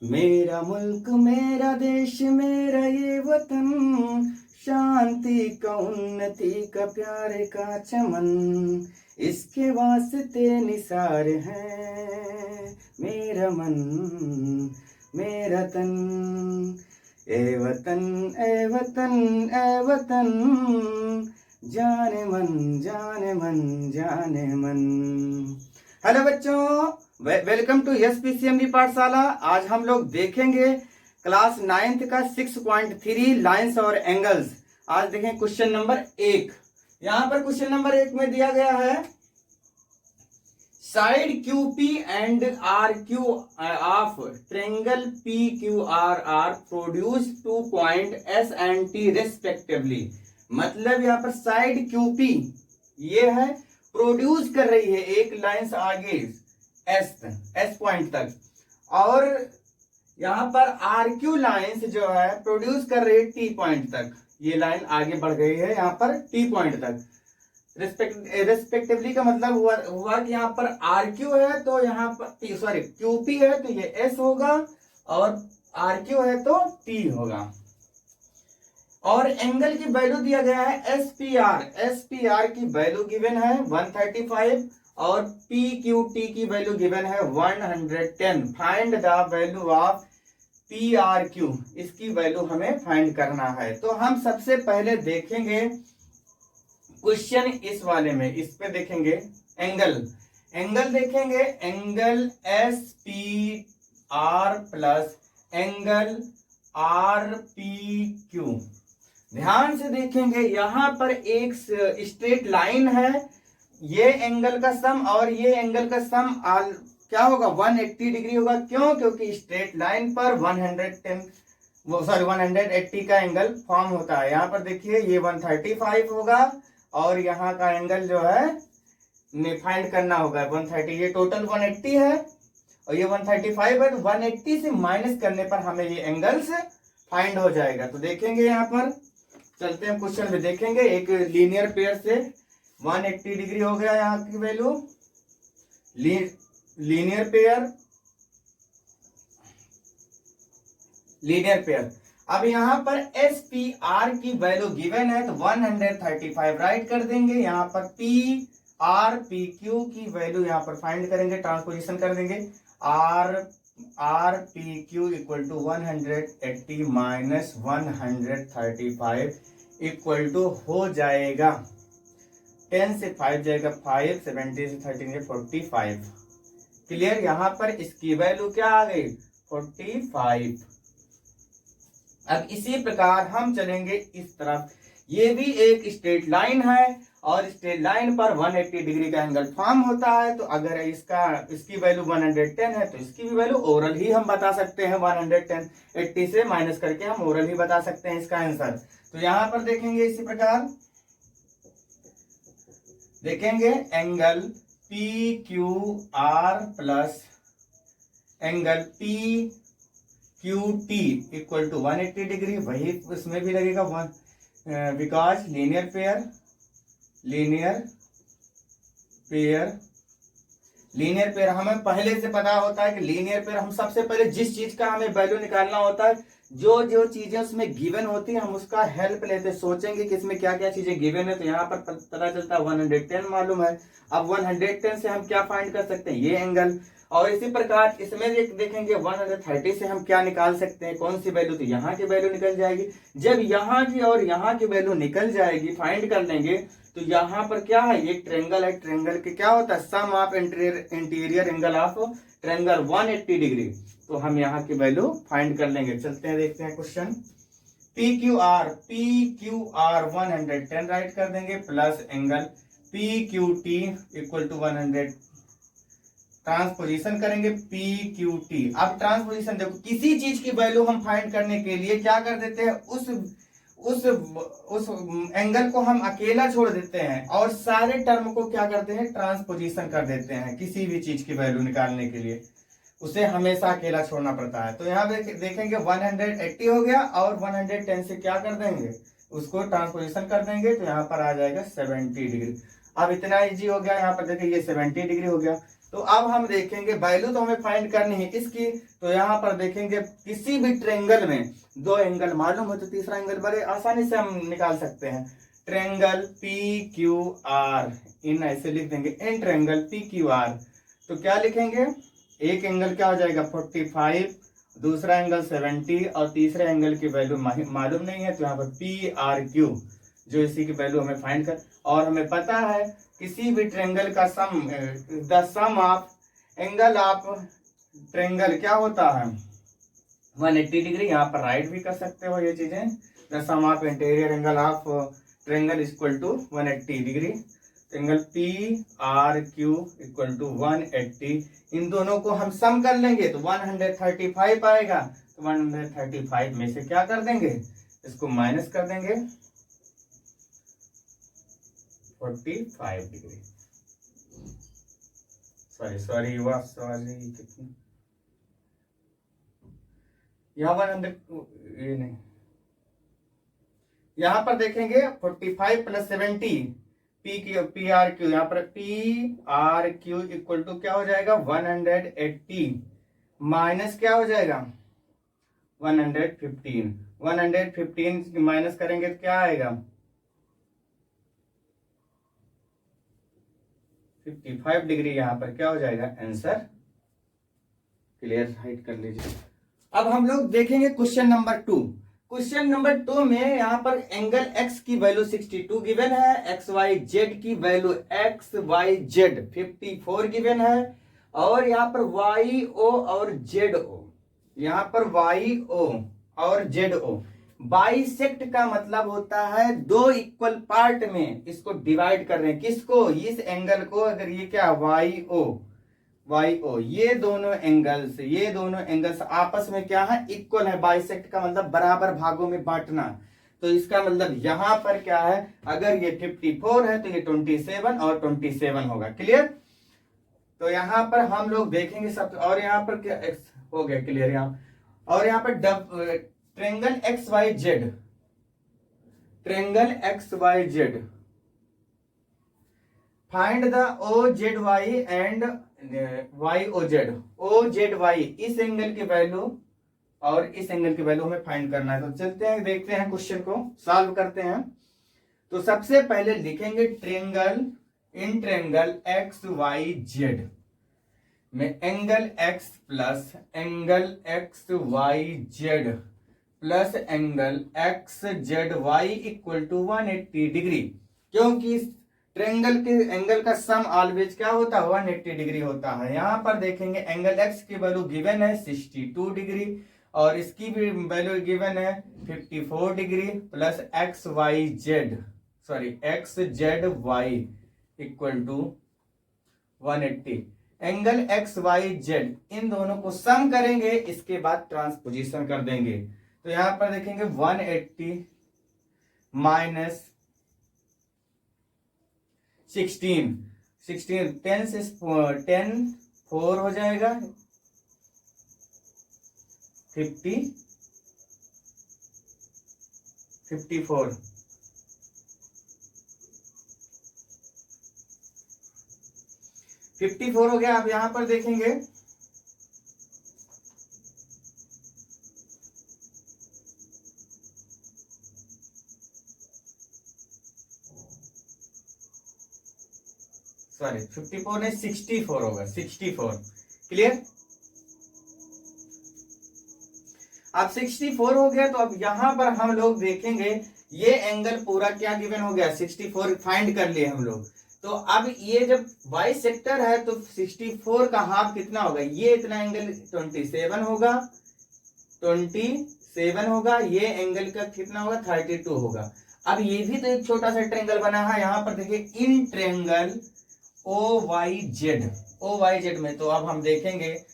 मेरा मुल्क मेरा देश मेरा ये वतन, शांति का उन्नति का प्यार का चमन, इसके वास्ते निसार है मेरा मन मेरा तन। ए वतन ए वतन ए वतन, जाने मन जाने मन जाने मन। हेलो बच्चों, वेलकम टू एसपीसीएमबी पाठशाला। आज हम लोग देखेंगे क्लास 9th का 6.3 लाइंस और एंगल्स। आज देखें क्वेश्चन नंबर 1। यहाँ पर क्वेश्चन नंबर 1 में दिया गया है side QP and RQ of triangle PQRR produce 2 point S and T respectively. मतलब यहाँ पर साइड QP ये है, प्रोड्यूस कर रही है एक लाइन आगे S पॉइंट तक, और यहाँ पर RQ लाइंस जो है प्रोड्यूस कर रही है T पॉइंट तक। ये लाइन आगे बढ़ गई है यहाँ पर T पॉइंट तक। रेस्पेक्टिवली का मतलब हुआ कि यहाँ पर RQ है तो यहाँ पर सॉरी QP है तो ये S होगा, और RQ है तो T होगा। और एंगल की वैल्यू दिया गया है SPR की वैल्यू गिवन है 135 और PQT की वैल्यू गिवन है 110। Find the value of PRQ, इसकी वैल्यू हमें फाइंड करना है। तो हम सबसे पहले देखेंगे क्वेश्चन इस वाले में, इस पे देखेंगे एंगल देखेंगे, angle SPR plus angle RPQ। ध्यान से देखेंगे, यहां पर एक स्ट्रेट लाइन है, ये एंगल का सम और ये एंगल का सम क्या होगा 180 डिग्री होगा। क्यों? क्योंकि स्ट्रेट लाइन पर 180 का एंगल फॉर्म होता है। यहाँ पर देखिए ये 135 होगा और यहाँ का एंगल जो है फाइंड करना होगा 130। ये टोटल 180 है और ये 135 है, तो 180 से माइनस करने पर हमें ये एंगल्स फाइंड हो जाएगा। तो देखेंगे यहाँ पर, चलते हैं क्वेश्चन में देखेंगे। एक लीनियर पेयर से 180 डिग्री हो गया यहाँ की वैल्यू, लीनियर पेयर। अब यहाँ पर SPR की वैल्यू गिवन है तो 135 राइट कर देंगे। यहाँ पर PRPQ की वैल्यू यहाँ पर फाइंड करेंगे, ट्रांसपोजिशन कर देंगे। RPQ equal to 180 minus 135 equal to हो जाएगा 10 से 5 जाएगा 5, 70 से 13 45। क्लियर? यहाँ पर इसकी वैल्यू क्या आ गई 45। अब इसी प्रकार हम चलेंगे इस तरफ। ये भी एक स्ट्रेट लाइन है और स्ट्रेट लाइन पर 180 डिग्री का एंगल फॉर्म होता है। तो अगर इसकी वैल्यू 110 है तो इसकी भी वैल्यू ओरल ही हम बता सकते हैं। 110 80 से माइनस करके हम ओरल ही बता सकते हैं इसका आंसर। तो यहां पर देखेंगे इसी प्रकार देखेंगे angle PQR plus angle PQT equal to 180 degree. वही उसमें भी लगेगा बिकॉज लीनियर पेयर हमें पहले से पता होता है कि लीनियर पेयर हम सबसे पहले जिस चीज का हमें वैल्यू निकालना होता है, जो चीजें उसमें गिवन होती है हम उसका हेल्प लेते, सोचेंगे कि इसमें क्या क्या चीजें गिवन है। तो यहाँ पर पता चलता है 110 मालूम है। अब 110 से हम क्या फाइंड कर सकते हैं, ये एंगल। और इसी प्रकार इसमें देखेंगे 130 से हम क्या निकाल सकते हैं, कौन सी वैल्यू, तो यहाँ की वैल्यू निकल जाएगी। जब यहाँ की और यहाँ की वैल्यू निकल जाएगी, फाइंड कर लेंगे, तो यहाँ पर क्या है, एक ट्रायंगल है। ट्रायंगल के क्या होता है, sum of interior angle of triangle 180 degree. तो हम यहाँ की वैल्यू फाइंड कर लेंगे। चलते हैं देखते हैं क्वेश्चन। PQR 110 राइट कर देंगे plus angle PQT equal to 100, transposition करेंगे PQT। अब ट्रांसपोजिशन देखो, किसी चीज की वैल्यू हम फाइंड करने के लिए क्या कर देते हैं, उस एंगल को हम अकेला छोड़ देते हैं और सारे टर्म को क्या करते हैं, ट्रांसपोजिशन कर देते हैं। किसी भी चीज की वैल्यू निकालने के लिए उसे हमेशा अकेला छोड़ना पड़ता है। तो यहाँ देखेंगे 180 हो गया और 110 से क्या कर देंगे, उसको ट्रांसपोजिशन कर देंगे। तो यहाँ पर आ जाएगा 70 डिग्री। अब इतना इजी हो गया, यहाँ पर देखिए ये 70 डिग्री हो गया। तो अब हम देखेंगे वैल्यू तो हमें फाइंड करनी है इसकी। तो यहाँ पर देखेंगे किसी भी ट्रेंगल में दो एंगल मालूम हो तो तीसरा एंगल बड़े आसानी से हम निकाल सकते हैं। ट्रेंगल पी क्यू आर, इन ऐसे लिख देंगे, in triangle P Q R. तो क्या लिखेंगे, एक एंगल क्या हो जाएगा 45, दूसरा एंगल 70 और तीसरे एंगल की वैल्यू मालूम नहीं है, तो यहाँ पर पी आर क्यू जो इसी की वैल्यू हमें फाइंड कर। और हमें पता है किसी भी ट्रेंगल का sum, the sum of angle of triangle क्या होता है 180 डिग्री। यहाँ पर राइट भी कर सकते हो ये चीजें। The sum of interior angle of triangle equal to 180 degree. Angle P R Q equal to 180। इन दोनों को हम सम कर लेंगे तो 135 आएगा। तो 135 में से क्या कर देंगे, इसको माइनस कर देंगे 45 डिग्री। सॉरी कितनी यहाँ 100, ये नहीं, यहाँ पर देखेंगे 45 प्लस 70 पी आर क्यू, यहाँ पर P R Q equal to क्या हो जाएगा 180 माइनस क्या हो जाएगा 115। 115 माइनस करेंगे तो क्या आएगा 55 डिग्री। यहाँ पर क्या हो जाएगा आंसर। क्लियर, हाइट कर लीजिए। अब हम लोग देखेंगे क्वेश्चन नंबर 2। क्वेश्चन नंबर 2 में यहाँ पर एंगल x की वैल्यू 62 गिवन है, एक्स वाई जेड की value X Y Z 54 given है, और यहाँ पर वाई ओ और जेड ओ, यहाँ पर वाई ओ और जेड ओ। बाइसेक्ट का मतलब होता है दो इक्वल पार्ट में इसको डिवाइड कर रहे हैं, किसको, इस एंगल को। अगर ये क्या वाई ओ ये दोनों एंगल्स आपस में क्या है इक्वल है। बाइसेक्ट का मतलब बराबर भागों में बांटना। तो इसका मतलब यहां पर क्या है, अगर ये 54 है तो ये 27 और 27 होगा। क्लियर। तो यहां पर हम लोग देखेंगे सब, और यहां पर क्या एक्स हो गया क्लियर यहाँ। और यहाँ पर triangle X Y Z, find the O Z Y and Y O Z Y, इस एंगल की वैल्यू और इस एंगल की वैल्यू हमें फाइंड करना है। तो चलते हैं देखते हैं क्वेश्चन को सॉल्व करते हैं। तो सबसे पहले लिखेंगे ट्रेंगल एक्स वाई जेड में angle X plus angle X Y Z plus angle X Z Y equal to 180 degree. क्योंकि ट्रेंगल के एंगल का सम ऑलवेज क्या होता है 180 डिग्री होता है। यहां पर देखेंगे एंगल एक्स की वैल्यू गिवन है 62 डिग्री और इसकी भी वैल्यू गिवन है 54 degree plus X Z Y equal to 180। Angle X Y Z इन दोनों को सम करेंगे, इसके बाद ट्रांसपोजिशन कर देंगे। तो यहां पर देखेंगे 180 माइनस 16 10 से 10 4 हो जाएगा 54 54 हो गया। आप यहां पर देखेंगे सॉरी 54 नहीं 64 होगा 64। क्लियर। अब 64 हो गया तो अब यहां पर हम लोग देखेंगे ये एंगल पूरा क्या गिवन हो गया 64 फाइंड कर लिए हम लोग। तो अब ये जब बाई सेक्टर है तो 64 का हाफ कितना होगा, ये इतना एंगल 27 होगा, ये एंगल का कितना होगा 32 होगा। अब ये भी तो एक छोटा सा ट्रेंगल बना है, यहां पर देखिए in triangle O Y Z में। तो अब हम देखेंगे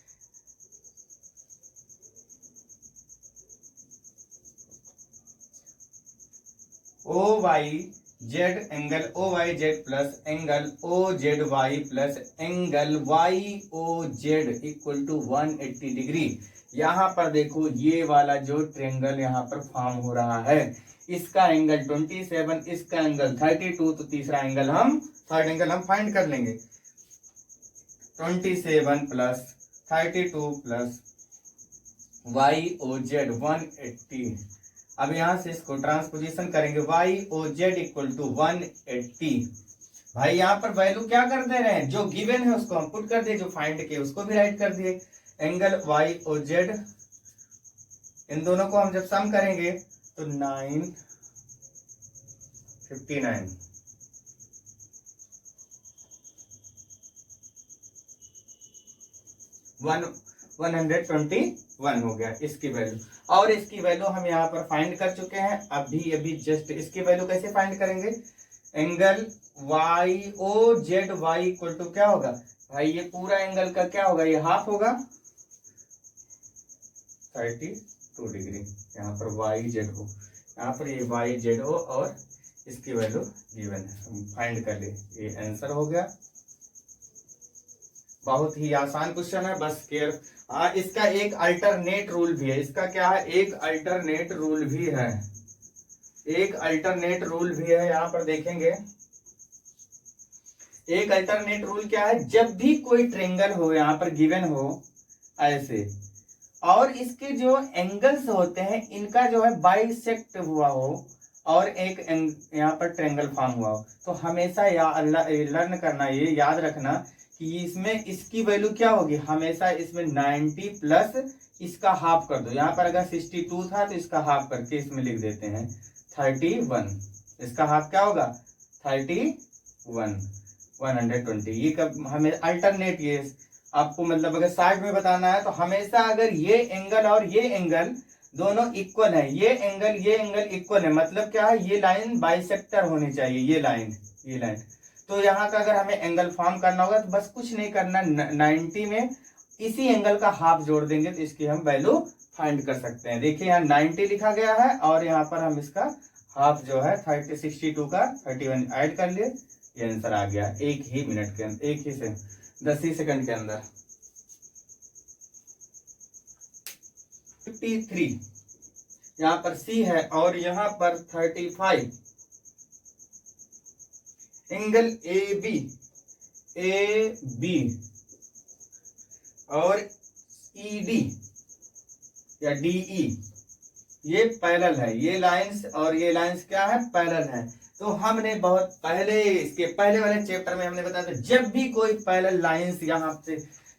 O Y Z angle O Y Z plus angle O Z Y plus angle Y O Z equal to 180 degree. यहां पर देखो ये वाला जो ट्रेंगल यहां पर फॉर्म हो रहा है, इसका एंगल 27, इसका एंगल 32, तो तीसरा एंगल थर्ड एंगल हम फाइंड कर लेंगे। 27 प्लस 32 प्लस YOZ 180। अब यहां से इसको ट्रांसपोजिशन करेंगे, YOZ इक्वल टू 180। भाई यहाँ पर वैल्यू क्या कर दे रहे हैं, जो गिवन है उसको हम पुट कर दिए, जो फाइंड किए उसको भी राइट कर दिए। एंगल YOZ, इन दोनों को हम जब सम करेंगे तो 959 121 हो गया इसकी वैल्यू। और इसकी वैल्यू हम यहाँ पर फाइंड कर चुके हैं अभी जस्ट। इसकी वैल्यू कैसे फाइंड करेंगे, एंगल YOZY इक्वल टू क्या होगा भाई, ये पूरा एंगल का क्या होगा, ये हाफ होगा 32 डिग्री। यहाँ पर YZ हो, यहाँ पर ये YZ हो और इसकी वैल्यू गिवन है, हम फाइंड कर ले, ये आंसर हो गया। बहुत ही आसान क्वेश्चन है, बस केयर। इसका एक अल्टरनेट रूल भी है, इसका क्या है, एक अल्टरनेट रूल भी है, एक अल्टरनेट रूल भी है। यहाँ पर देखेंगे एक अल्टरनेट रूल क्या है, जब भी कोई ट्रेंगल हो यहाँ पर गिवन हो ऐसे, और इसके जो एंगल्स होते हैं इनका जो है बाइसेक्ट हुआ हो और एक यहाँ पर ट्रेंगल फॉर्म हुआ हो, तो हमेशा लर्न करना, ये याद रखना कि इसमें इसकी वैल्यू क्या होगी, हमेशा इसमें 90 प्लस इसका हाफ कर दो। यहाँ पर अगर 62 था तो इसका हाफ करके इसमें लिख देते हैं 31। इसका हाफ क्या होगा 31, 120। ये कब हमें अल्टरनेट, ये आपको मतलब अगर साइड में बताना है तो हमेशा अगर ये एंगल और ये एंगल दोनों इक्वल है, ये एंगल इक्वल है, मतलब क्या है, ये लाइन बाइसेक्टर होनी चाहिए, ये लाइन। तो यहाँ का अगर हमें एंगल फॉर्म करना होगा तो बस कुछ नहीं करना, 90 में इसी एंगल का हाफ जोड़ देंगे तो इसकी हम वैल्यू फाइंड कर सकते हैं। देखिए यहाँ 90 लिखा गया है और यहाँ पर हम इसका हाफ जो है 62 का 31 ऐड कर लिए, ये आंसर आ गया एक ही मिनट के अंदर, एक ही से 10 ही सेकंड के अंदर। 53 यहाँ पर C है और यहाँ पर 35। एंगल AB और ED या DE ये पैरेलल है, ये लाइंस और ये लाइंस क्या है, पैरेलल है। तो हमने बहुत पहले इसके पहले वाले चैप्टर में हमने बताया था, जब भी कोई पैरेलल लाइंस यहाँ से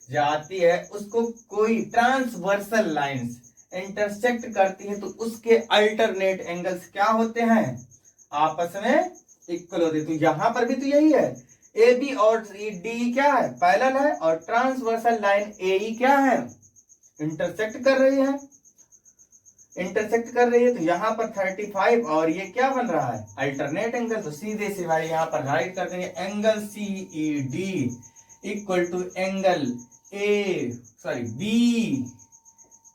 जाती है उसको कोई ट्रांसवर्सल लाइंस इंटरसेक्ट करती है तो उसके अल्टरनेट एंगल्स क्या होते हैं, आपस में इक्वल होते हैं। तो यहाँ पर भी तो यही है, AB और DE क्या है, पैरेलल है, और ट्रांसवर्सल लाइन AE क्या है, इंटरसेक्ट कर रही है, तो यहाँ पर 35 और ये क्या बन रहा है, अल्टरनेट एंगल। तो सीधे से भाई यहाँ पर राइट कर देंगे, angle CED equal to angle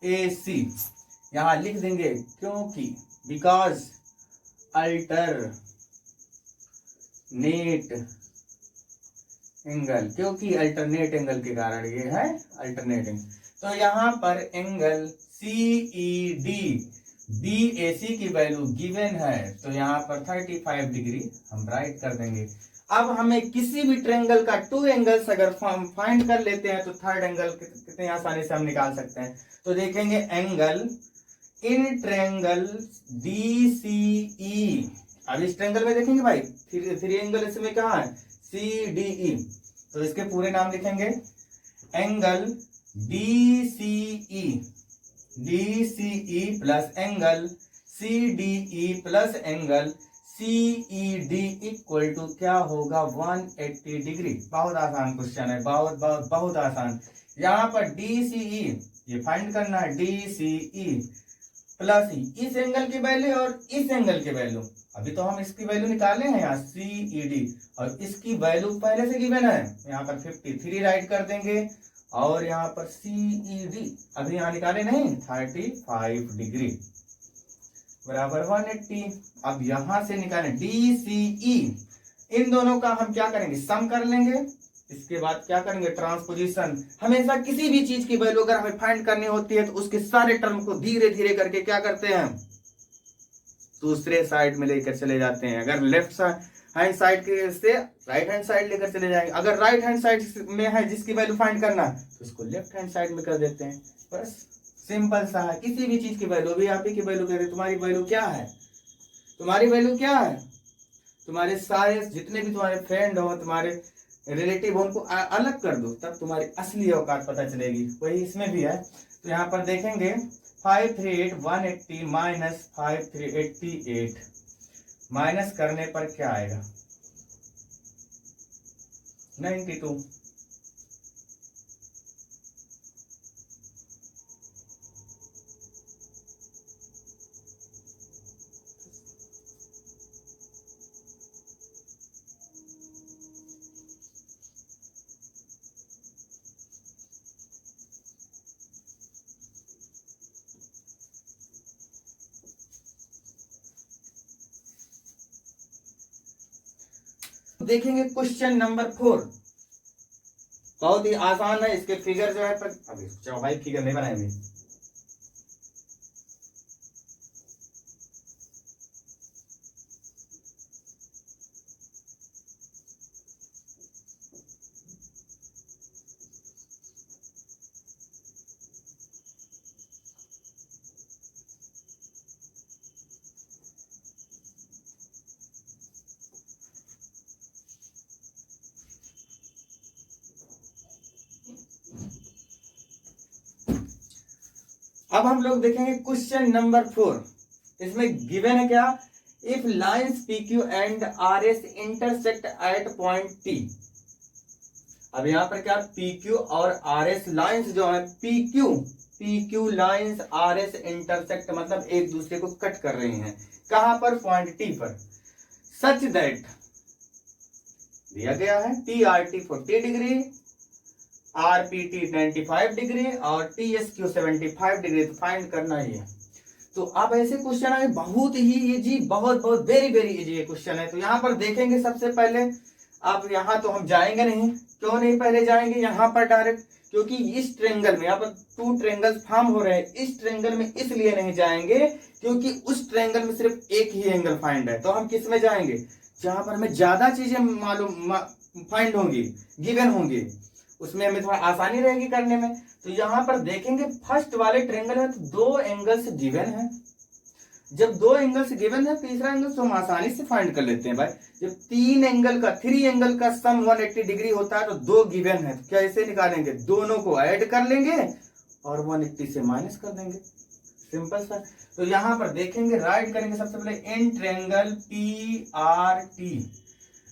BAC यहाँ लिख देंगे, क्योंकि बिकॉज अल्टरनेट एंगल, क्योंकि अल्टरनेट एंगल के कारण ये है अल्टरनेट एंगल। तो यहाँ पर एंगल CED BAC की वैल्यू गिवन है, तो यहाँ पर 35 डिग्री हम राइट कर देंगे। अब हमें किसी भी ट्रायंगल का टू एंगल्स अगर फाइंड कर लेते हैं तो थर्ड एंगल कितने आसानी से हम निकाल सकते हैं। तो देखेंगे एंगल इन ट्रायंगल DCE, अब इस ट्रायंगल में देखेंगे भाई थ्री एंगल इसमें कहाँ है, CDE, तो इसके पूरे नाम लिखेंगे angle DCE plus angle CDE plus angle CED equal to क्या होगा 180 डिग्री। बहुत आसान क्वेश्चन है, बहुत बहुत बहुत आसान। यहाँ पर DCE ये फाइंड करना है, DCE प्लस इस एंगल की वैल्यू और इस एंगल की वैल्यू, अभी तो हम इसकी वैल्यू निकाले हैं यहाँ CED, और इसकी वैल्यू पहले से गिवन है, यहाँ पर 53 राइट कर देंगे, और यहाँ पर CED अभी यहाँ निकाले नहीं 35 डिग्री बराबर 180। अब यहां से निकालें DCE, इन दोनों का हम क्या करेंगे, सम कर लेंगे, इसके बाद क्या करेंगे ट्रांसपोजिशन। हमेशा किसी भी चीज की वैल्यू अगर हमें फाइंड करनी होती है तो उसके सारे टर्म को धीरे धीरे करके क्या करते हैं, दूसरे साइड में लेकर चले जाते हैं। अगर लेफ्ट साइड हैंड साइड के से राइट हैंड साइड लेकर चले जाएंगे। अगर राइट हैंड साइड में है जिसकी वैल्यू फाइंड करना है तो उसको लेफ्ट हैंड साइड में कर देते हैं। बस सिंपल सा है। किसी भी चीज की वैल्यू, अभी आप ही की वैल्यू कह रहे, तुम्हारी वैल्यू क्या है, तुम्हारी वैल्यू क्या है, तुम्हारे सारे जितने भी तुम्हारे फ्रेंड हो, तुम्हारे रिलेटिव हो, उनको अलग कर दो, तब तुम्हारी असली औकात पता चलेगी। वही इसमें भी है। तो यहाँ पर देखेंगे 538 180 माइनस 5388 माइनस करने पर क्या आएगा 92। देखेंगे क्वेश्चन नंबर 4, बहुत ही आसान है। इसके फिगर जो है पर अभी चलो भाई फिगर नहीं बनाएंगे। अब हम लोग देखेंगे क्वेश्चन नंबर 4। इसमें गिवन है क्या, if lines PQ and RS intersect at point T। अब यहाँ पर क्या PQ और RS लाइंस जो है, PQ लाइंस RS इंटरसेक्ट मतलब एक दूसरे को कट कर रही हैं। कहां पर, पॉइंट T पर। सच दैट दिया गया है TRT 40 डिग्री, RPT 95 डिग्री और TSQ 75 डिग्री। तो फाइंड करना ही है। तो अब ऐसे क्वेश्चन आए बहुत ही इजी, बहुत बहुत वेरी वेरी इजी ये क्वेश्चन है। तो यहाँ पर देखेंगे सबसे पहले, अब यहाँ तो हम जाएंगे नहीं। क्यों नहीं पहले जाएंगे यहाँ पर डायरेक्ट, क्योंकि इस ट्रेंगल में यहाँ पर 2 ट्रेंगल्स फॉर्म हो रहे हैं। इस ट्रेंगल में इसलिए नहीं जाएंगे क्योंकि उस ट्रेंगल में सिर्फ एक ही एंगल फाइंड है। तो हम किस में जाएंगे, जहां पर हमें ज्यादा चीजें मालूम फाइंड होंगी, गिवन होंगी, उसमें हमें थोड़ा आसानी रहेगी करने में। तो यहाँ पर देखेंगे फर्स्ट वाले ट्रेंगल में तो 2 एंगल्स गिवन है। जब 2 एंगल्स गिवन है, तीसरा एंगल तो हम आसानी से फाइंड कर लेते हैं भाई। जब 3 एंगल का सम 180 डिग्री होता है तो 2 गिवन है, तो कैसे निकालेंगे, दोनों को ऐड कर लेंगे और 180 से माइनस कर देंगे, सिंपल सा। तो यहाँ पर देखेंगे, राइट करेंगे सबसे पहले in triangle PRT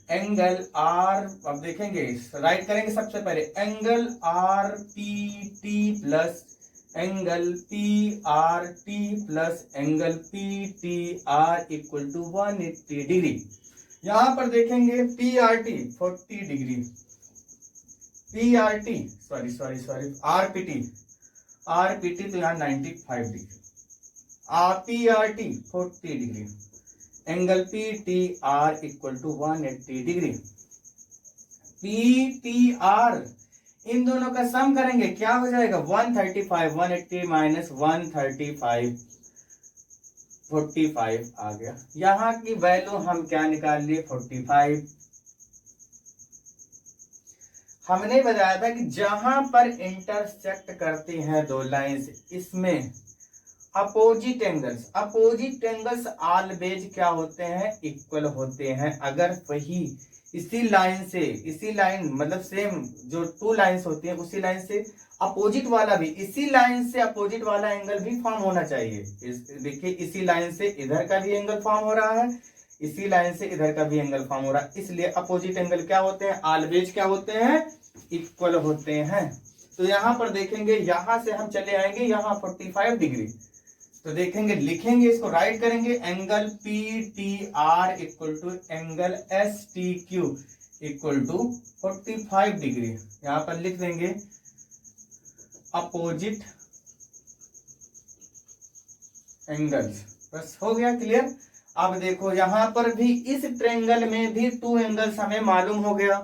angle R। अब देखेंगे राइट करेंगे सबसे पहले angle RPT plus angle PRT plus angle PTR equal to 180 degree. यहां पर देखेंगे PRT 40 degree, PRT sorry RPT तो यहाँ 95 degree, PRT 40 degree, angle PTR equal to 180 degree. PTR इन दोनों का सम करेंगे, क्या हो जाएगा 135, 180 माइनस 135 45 आ गया। यहां की वैल्यू हम क्या निकाल लिए 45। हमने बताया था कि जहां पर इंटरसेक्ट करती हैं 2 लाइंस, इसमें अपोजिट एंगल्स ऑलवेज क्या होते हैं, इक्वल होते हैं। अगर वही इसी लाइन मतलब सेम जो 2 लाइंस होती हैं, उसी लाइन से अपोजिट वाला भी, इसी लाइन से अपोजिट वाला एंगल भी फॉर्म होना चाहिए। देखिए इसी लाइन से इधर का भी एंगल फॉर्म हो रहा है, इसी लाइन से इधर का भी एंगल फॉर्म हो रहा है, इसलिए अपोजिट एंगल क्या होते हैं, ऑलवेज क्या होते हैं, इक्वल होते हैं। तो यहां पर देखेंगे, यहां से हम चले आएंगे यहाँ 45 डिग्री, तो देखेंगे लिखेंगे इसको, राइट करेंगे angle PTR equal to angle STQ equal to 45 degree. यहां पर लिख देंगे अपोजिट एंगल्स, बस हो गया क्लियर। अब देखो यहां पर भी इस ट्रेंगल में भी 2 एंगल्स हमें मालूम हो गया,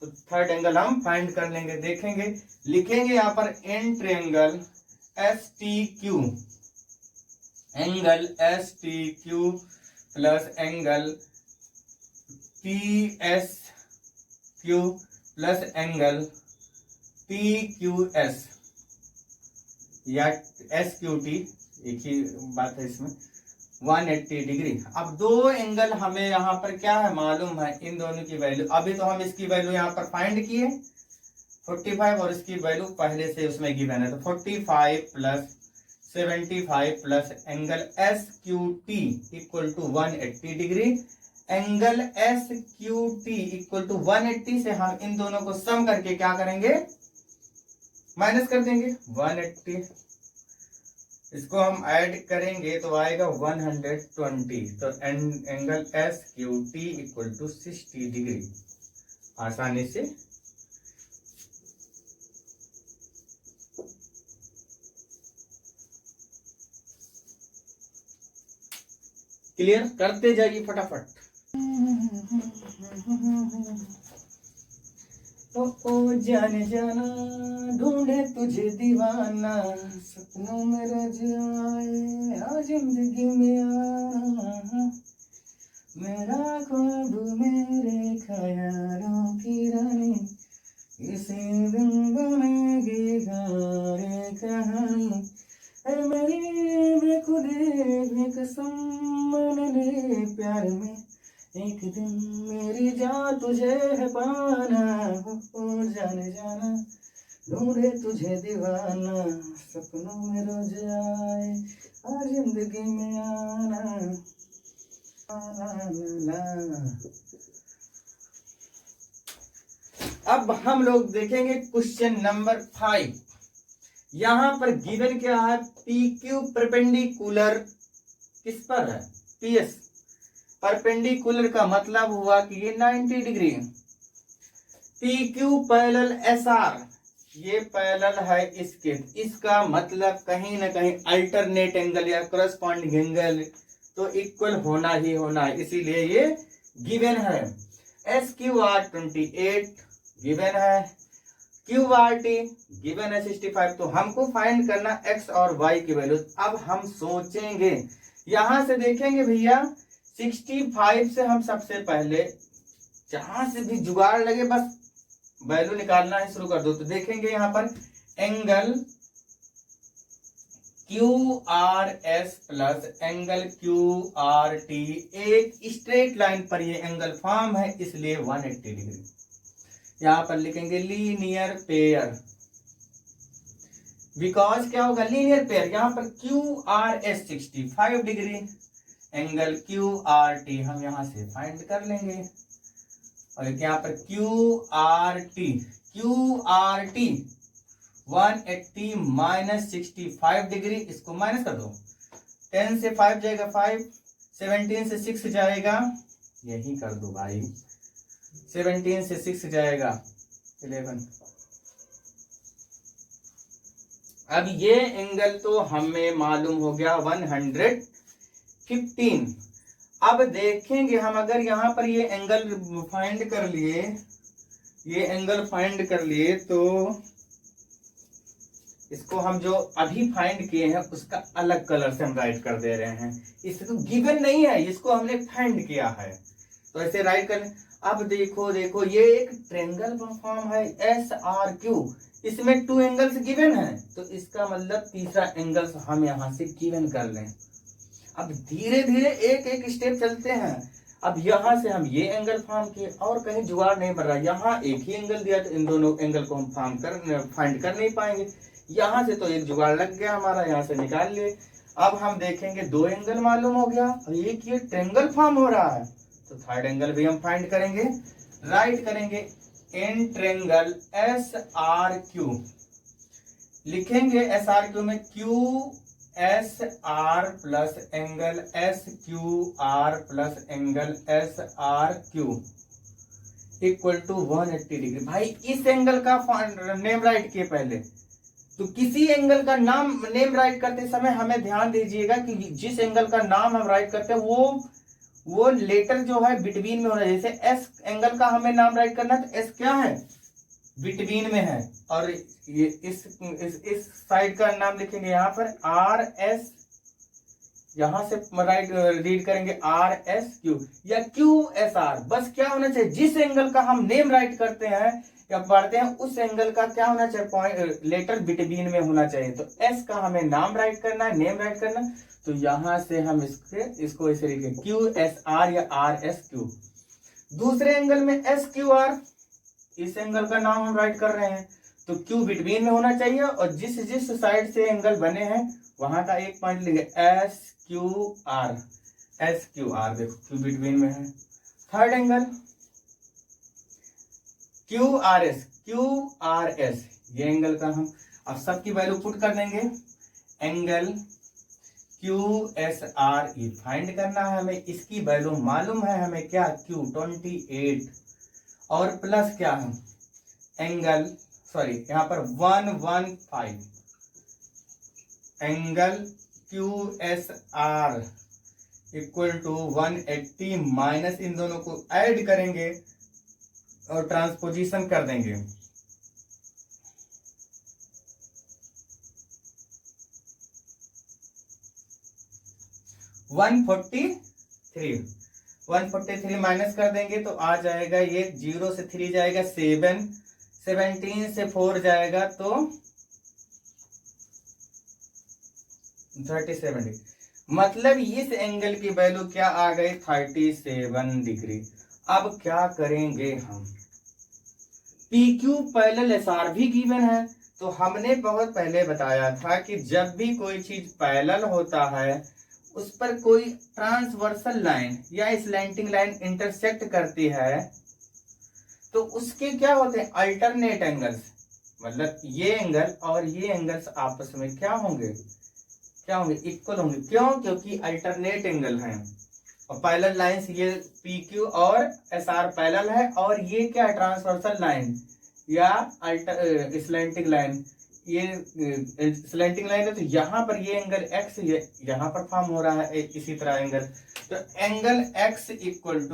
तो थर्ड एंगल हम फाइंड कर लेंगे। देखेंगे लिखेंगे यहां पर in triangle STQ, angle STQ plus angle T S Q plus angle P Q S या एस क्यू टी, एक ही बात है इसमें, 180 डिग्री। अब दो एंगल हमें यहाँ पर क्या है मालूम है, इन दोनों की वैल्यू, अभी तो हम इसकी वैल्यू यहाँ पर फाइंड किए 45 और इसकी वैल्यू पहले से उसमें गिवन है, तो 45 plus 75 plus angle S Q T equal to 180 degree. Angle S Q T equal to 180 से हम इन दोनों को सम करके क्या करेंगे, माइनस कर देंगे 180, इसको हम ऐड करेंगे तो आएगा 120, तो angle S Q T equal to 60 degree. आसानी से क्लियर करते जाइए फटाफट। ओ जाने जाना ढूंढे तुझे दीवाना, सपनों में रज आए आ जिंदगी में आ, मेरा ख्वाब मेरे ख्यालों की रानी, इसी दिन बनेगी गारे कहानी, मेरी बेखुदे बेकसम मैंने प्यार में एक दिन मेरी जान तुझे है पाना, हो जाने जाना ढूंढे तुझे दीवाना, सपनों में रोज आए आ जिंदगी में आना, अब हम लोग देखेंगे क्वेश्चन नंबर 5। यहां पर गिवन क्या है, पी क्यू परपेंडिकुलर किस पर है, पीएस परपेंडिकुलर का मतलब हुआ कि ये 90 degree, P Q parallel S R, ये पैरेलल है इसके, इसका मतलब कहीं ना कहीं अल्टरनेट एंगल या करस्पॉन्डिंग एंगल तो इक्वल होना ही होना है, इसीलिए ये गिवन है। एस क्यू आर 28 गिवन है, क्यू आर टी गिवन है 65, तो हमको फाइंड करना एक्स और वाई की वैल्यू। अब हम सोचेंगे, यहां से देखेंगे भैया 65 से हम सबसे पहले जहां से भी जुगाड़ लगे बस वैल्यू निकालना है शुरू कर दो, तो देखेंगे यहां पर angle Q R S plus angle Q R T एक स्ट्रेट लाइन पर ये एंगल फॉर्म है, इसलिए 180 डिग्री। यहां पर लिखेंगे लीनियर पेयर, बिकॉज क्या होगा लीनियर पेयर, यहां पर Q R S 65 degree, angle Q R T हम यहां से फाइंड कर लेंगे, और यहाँ पर Q R T 180 minus 65 degree, इसको माइनस कर दो, 10 से 5 जाएगा 5, 17 से 6 जाएगा, यही कर दो भाई, 17 से 6 जाएगा 11। अब ये एंगल तो हमें मालूम हो गया 115। अब देखेंगे हम, अगर यहाँ पर ये एंगल फाइंड कर लिए, ये एंगल फाइंड कर लिए, तो इसको हम जो अभी फाइंड किए हैं उसका अलग कलर से हम राइट कर दे रहे हैं, इसको गिवन नहीं है, इसको हमने फाइंड किया है, तो ऐसे राइट कर। अब देखो देखो ये एक ट्रायंगल फॉर्म है एस आर क्यू, इसमें 2 एंगल्स गिवन है, तो इसका मतलब तीसरा एंगल हम यहां से गिवन कर लें। अब धीरे धीरे एक एक स्टेप चलते हैं। अब यहां से हम ये एंगल फॉर्म किए और कहीं जुगाड़ नहीं बन रहा, यहाँ एक ही एंगल दिया तो इन दोनों एंगल को हम फाइंड कर नहीं पाएंगे, यहां से तो एक जुगाड़ लग गया हमारा, यहां से निकाल लिए। अब हम देखेंगे 2 एंगल मालूम हो गया और एक ये ट्रायंगल फॉर्म हो रहा है, तो थर्ड एंगल भी हम फाइंड करेंगे, राइट करेंगे in triangle S R Q, लिखेंगे एस आर क्यू में Q S R plus angle S Q R plus angle S R Q equal to 180 degree. भाई इस एंगल का नेम राइट किए पहले, तो किसी एंगल का नेम राइट करते समय हमें ध्यान दीजिएगा कि जिस एंगल का नाम हम राइट करते हैं वो लेटर जो है बिटवीन में होना है। जैसे एस एंगल का हमें नाम राइट करना है, तो एस क्या है, बिटवीन में है, और ये इस साइड का नाम लिखेंगे यहाँ पर आर एस यहां से राइट रीड करेंगे आर एस क्यू या क्यू एस आर। बस क्या होना चाहिए, जिस एंगल का हम नेम राइट करते हैं या पढ़ते हैं उस एंगल का क्या होना चाहिए, पॉइंट लेटर बिटवीन में होना चाहिए। तो एस का हमें नाम राइट करना है, नेम राइट करना है। तो यहां से हम इसको इसे लिखेंगे क्यू एस आर या आर एस क्यू। दूसरे एंगल में एस क्यू आर, इस एंगल का नाम हम राइट कर रहे हैं। तो क्यू बिटवीन में होना चाहिए और जिस जिस साइड से एंगल बने हैं वहां का एक पॉइंट लेंगे S Q are. S Q are देखो क्यू बिटवीन में है। Third angle Q R S, Q R S ये एंगल का हम अब सबकी वैल्यू पुट कर देंगे। Angle Q S R E find करना है हमें, इसकी वैल्यू मालूम है हमें क्या, क्यू 28 और प्लस क्या है एंगल सॉरी यहाँ पर 115। Angle Q S R equal to 180 minus इन दोनों को ऐड करेंगे और ट्रांसपोजिशन कर देंगे। वन 143 माइनस कर देंगे तो आ जाएगा ये 0 से 3 जाएगा 7, 17 से 4 जाएगा तो 37 मतलब इस एंगल की वैल्यू क्या आ गई 37 डिग्री। अब क्या करेंगे हम, P Q parallel S R भी गिवन है। तो हमने बहुत पहले बताया था कि जब भी कोई चीज पैरेलल होता है उस पर कोई ट्रांसवर्सल लाइन या स्लैंटिंग लाइन इंटरसेक्ट करती है तो उसके क्या होते हैं अल्टरनेट एंगल्स। मतलब ये एंगल और ये एंगल्स आपस में क्या होंगे इक्वल होंगे। क्यों, क्योंकि अल्टरनेट एंगल हैं और पैरेलल लाइंस ये पी क्यू और एस आर पैरेलल है और ये क्या ट्रांसवर्सल लाइन या स्लैंटिंग लाइन, ये स्लैंटिंग लाइन है। तो यहाँ पर ये एंगल एक्स यहाँ पर फॉर्म हो रहा है इसी तरह एंगल। तो angle X equal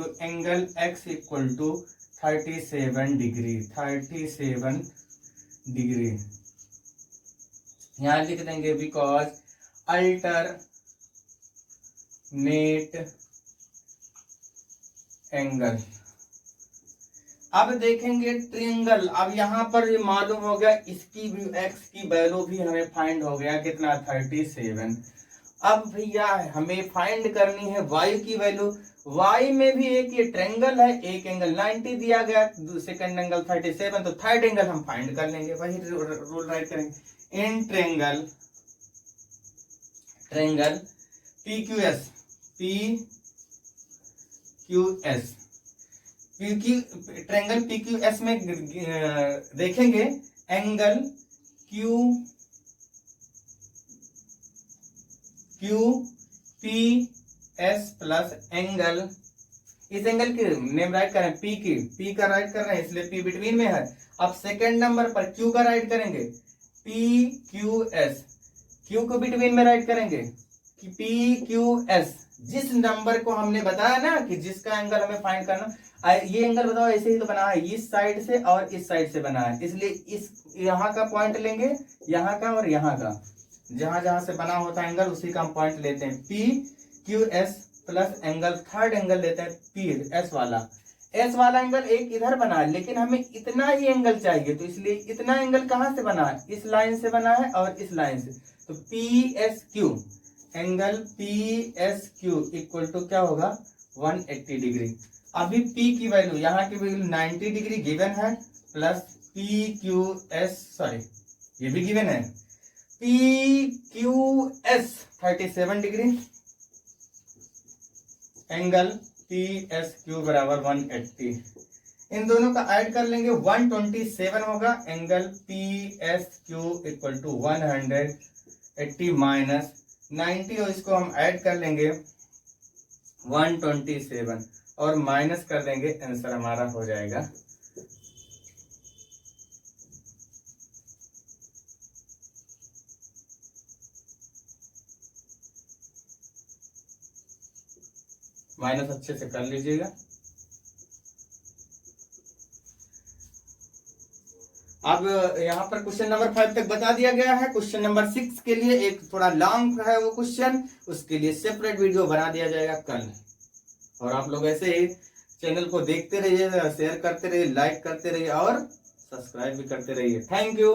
to 37 degree. 37 degree यहाँ लिख देंगे बिकॉज अल्टरनेट एंगल। अब देखेंगे ट्रिएंगल। अब यहाँ पर ये मालूम हो गया, इसकी भी एक्स की वैल्यू भी हमें फाइंड हो गया कितना 37। अब भैया हमें फाइंड करनी है वाई की वैल्यू। वाई में भी एक ये ट्रायंगल है, एक एंगल 90 दिया गया, सेकंड एंगल 37, तो थर्ड एंगल हम फाइंड कर लेंगे, वही रूल राइट करेंगे। In triangle P Q S triangle P Q S में देखेंगे angle Q P S plus angle, इस एंगल की नेम राइट करें पी का राइट कर रहे हैं इसलिए पी बिटवीन में है। अब सेकंड नंबर पर क्यू का राइट करेंगे पी क्यू एस, क्यू को बिटवीन में राइट करेंगे कि पी क्यू एस। जिस नंबर को हमने बताया ना कि जिसका एंगल हमें फाइंड करना, ये एंगल बताओ ऐसे ही तो बना है, इस साइड से और इस साइड से बना है, इसलिए इस यहाँ का पॉइंट लेंगे, यहाँ का और यहाँ का, जहां जहां से बना होता है एंगल उसी का हम पॉइंट लेते हैं। P Q S plus angle, third angle लेते हैं पी एस वाला एंगल एक इधर बना है लेकिन हमें इतना ही एंगल चाहिए, तो इसलिए इतना एंगल कहां से बना है, इस लाइन से बना है और इस लाइन से। तो P S Q, angle P S Q equal to क्या होगा 180 डिग्री। अभी P की वैल्यू, यहाँ की वैल्यू 90 डिग्री गिवन है, plus P Q S, sorry ये भी गिवन है, P Q S 37 degree, angle P S Q बराबर 180। इन दोनों का ऐड कर लेंगे 127 होगा। Angle P S Q equal to 180 minus 90 और इसको हम ऐड कर लेंगे 127 और माइनस कर देंगे, आंसर हमारा हो जाएगा माइनस, अच्छे से कर लीजिएगा। अब यहाँ पर क्वेश्चन नंबर 5 तक बता दिया गया है। क्वेश्चन नंबर 6 के लिए एक थोड़ा लॉन्ग है वो क्वेश्चन, उसके लिए सेपरेट वीडियो बना दिया जाएगा कल। और आप लोग ऐसे ही चैनल को देखते रहिए, शेयर करते रहिए, लाइक करते रहिए और सब्सक्राइब भी करते रहिए। Thank you.